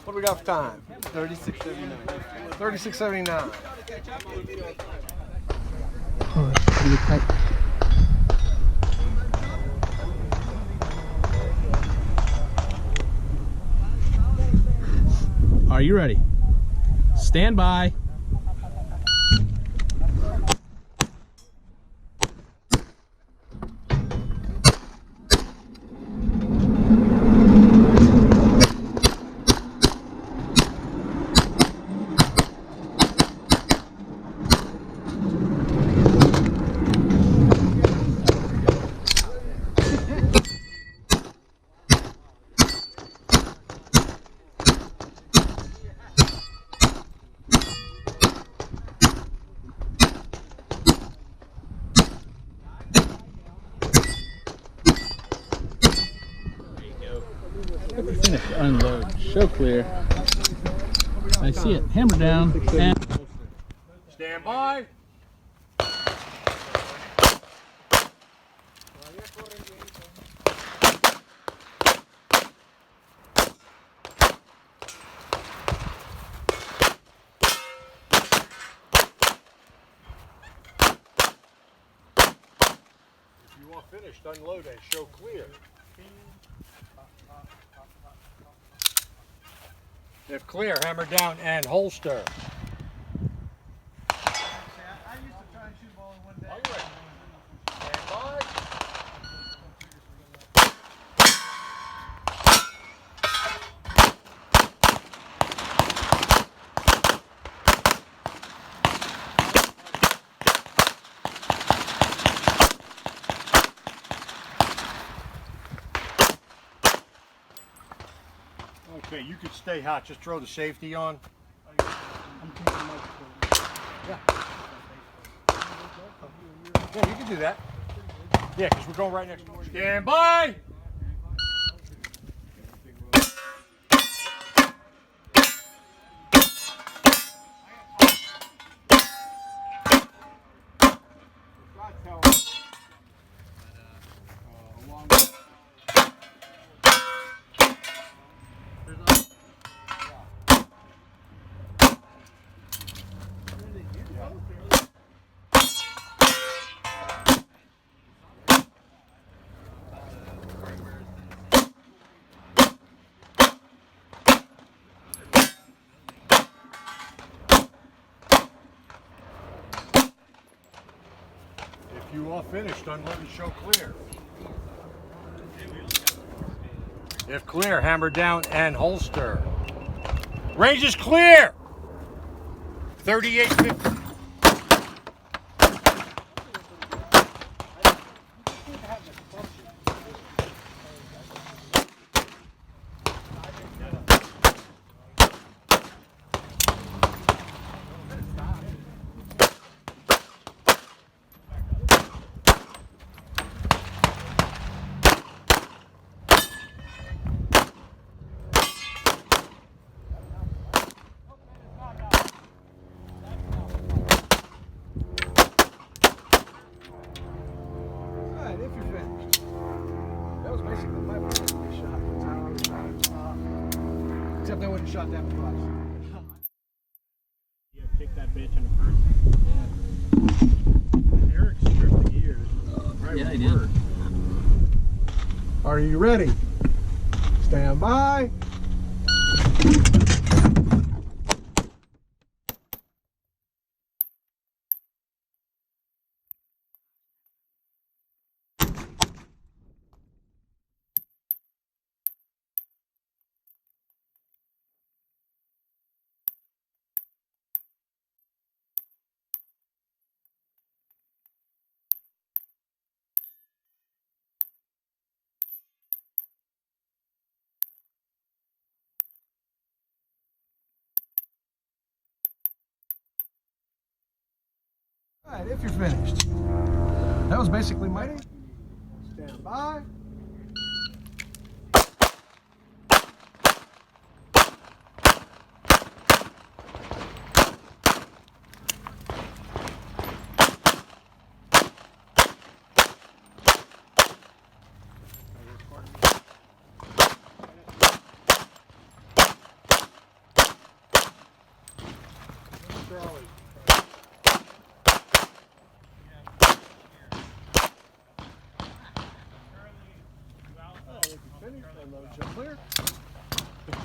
What do we got for time? 36.79. 36.79. Oh, that's pretty tight. Are you ready? Stand by. Finish, unload, show clear. I see it. Hammer down and Stand by. If you are finished, unload and show clear. If clear, hammer down and holster. I used to try and shoot ball in one day. Are you ready? Stand by. Okay, you can stay hot. Just throw the safety on. Yeah. Yeah, you can do that. Yeah, because we're going right next door. Stand by. If you are finished, unload and show clear. If clear, hammer down and holster. Range is clear. 38.50. Alright, if you're finished. That was basically my first shot. That's how I was shot. Except I wouldn't shot that much. yeah, kick that bitch in the first. Yeah. Eric stripped the gears. Right, yeah, I did. Are you ready? Stand by. Alright, if you're finished. That was basically my stand by. Show clear.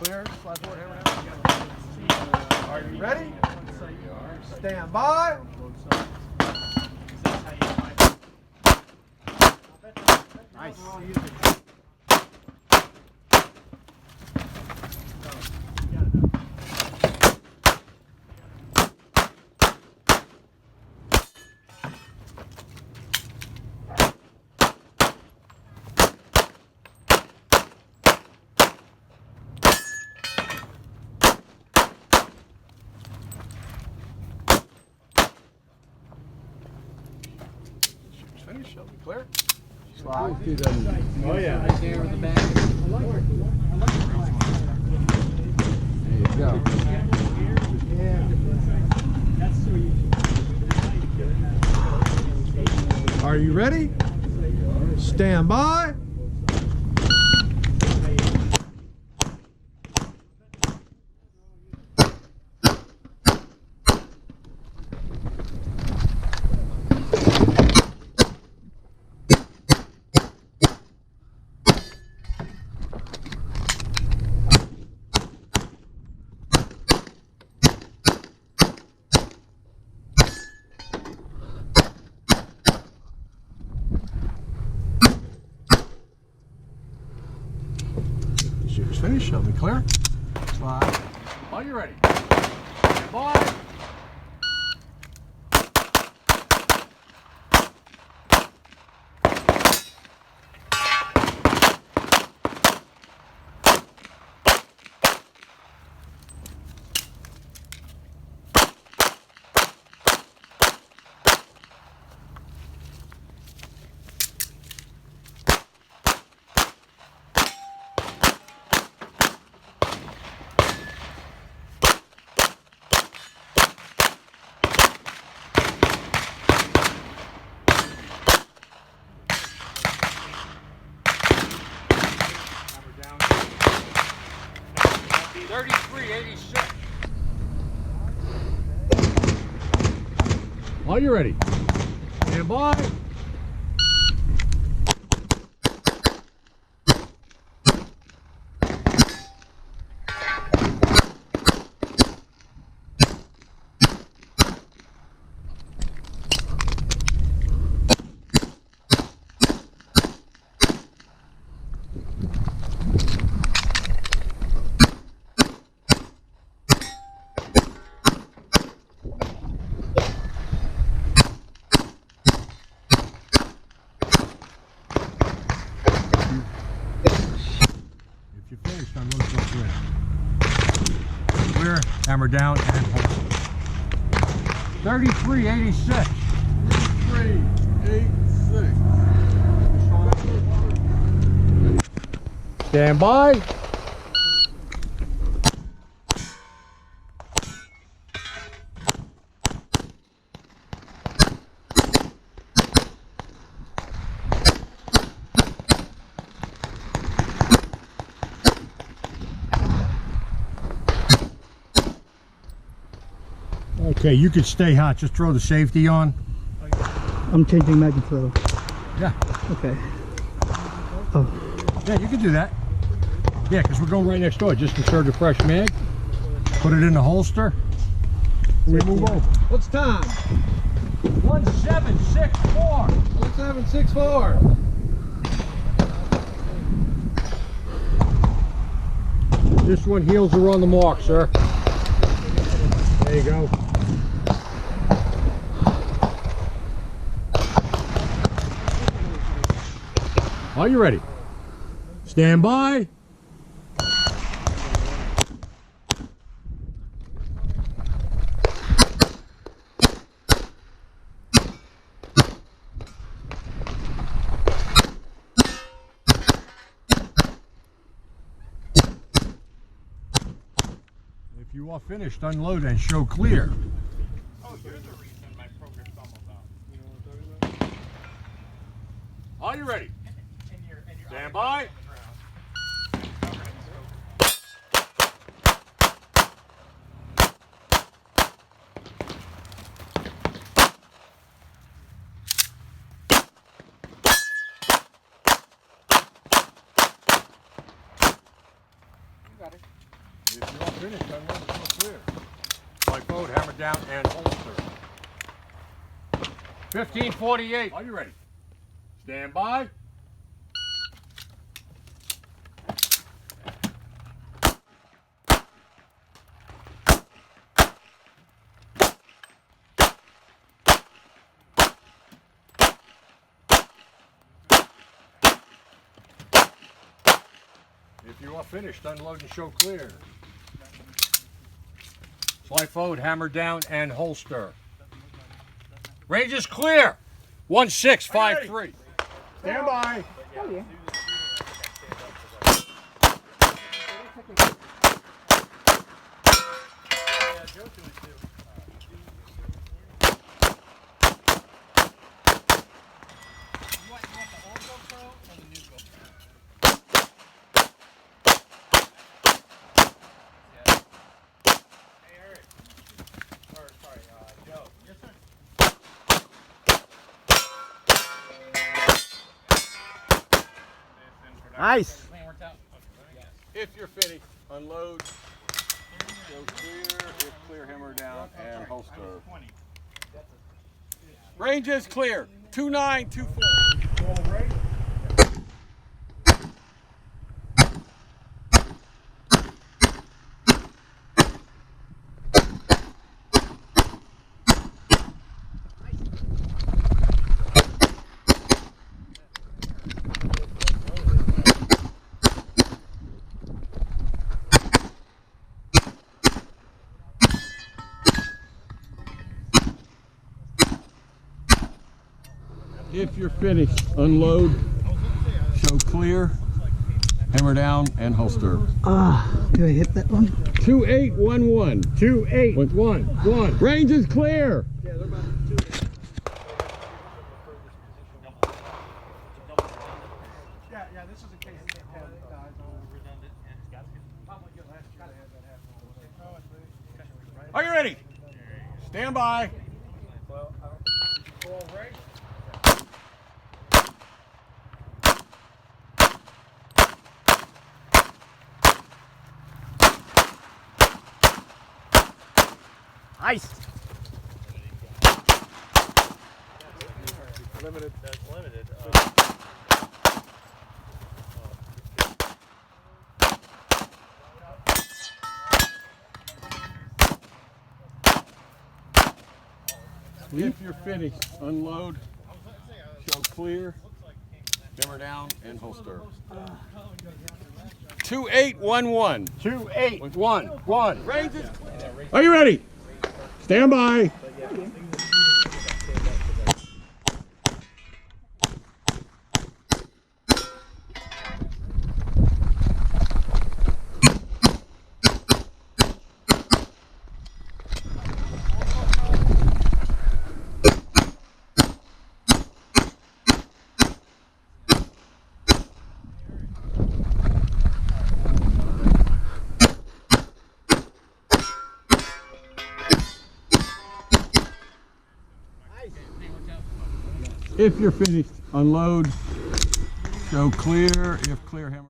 Clear. Slide forward, hammer down. Are you ready? Stand by. Nice. Finish. Shall we clear? Oh yeah. Right there with the back. There you go. Are you ready? Stand by. Shooter's finished. Shall we clear? Slide. Are you ready? Stand by. Hammer down. 3386. Are you ready? Stand by. If you're finished, I'm going to go clear. Clear, hammer down, and hold. 3386. 3386. Stand by. Okay, you can stay hot. Just throw the safety on. I'm changing magnet flow. Yeah. Okay. Oh. Yeah, you can do that. Yeah, because we're going right next door. Just insert a fresh mag. Put it in the holster. We move over. What's time? 1764. 1764. This one heels are on the mark, sir. There you go. Are you ready? Stand by. If you are finished, unload and show clear. Oh, you're the reason my program fumbled out. You know what I'm talking about? Are you ready? Stand by. finished, unload and show clear. Slide forward, hammer down, and holster. 1548. Are you ready? Stand by. If you are finished, unload and show clear. Slide forward, hammer down, and holster. Range is clear. 1653. Stand by. Oh, yeah. Nice. If you're finished, unload, show clear, if clear, hammer down, and holster. Range is clear. 2924. If you're finished, unload, show clear, hammer down, and holster. Did I hit that one? 2811. 2811. Range is clear. Yeah, they're about 2. Yeah, this is a case of dies on redundant and it's got to have that happen. Are you ready? Stand by. Well, I don't think it's right. Nice. Limited. That's limited. If you're finished, unload, show clear, hammer down, and holster. 2811. 2811. Range is clear. Are you ready? Stand by. If you're finished, unload, show clear, if clear, hammer.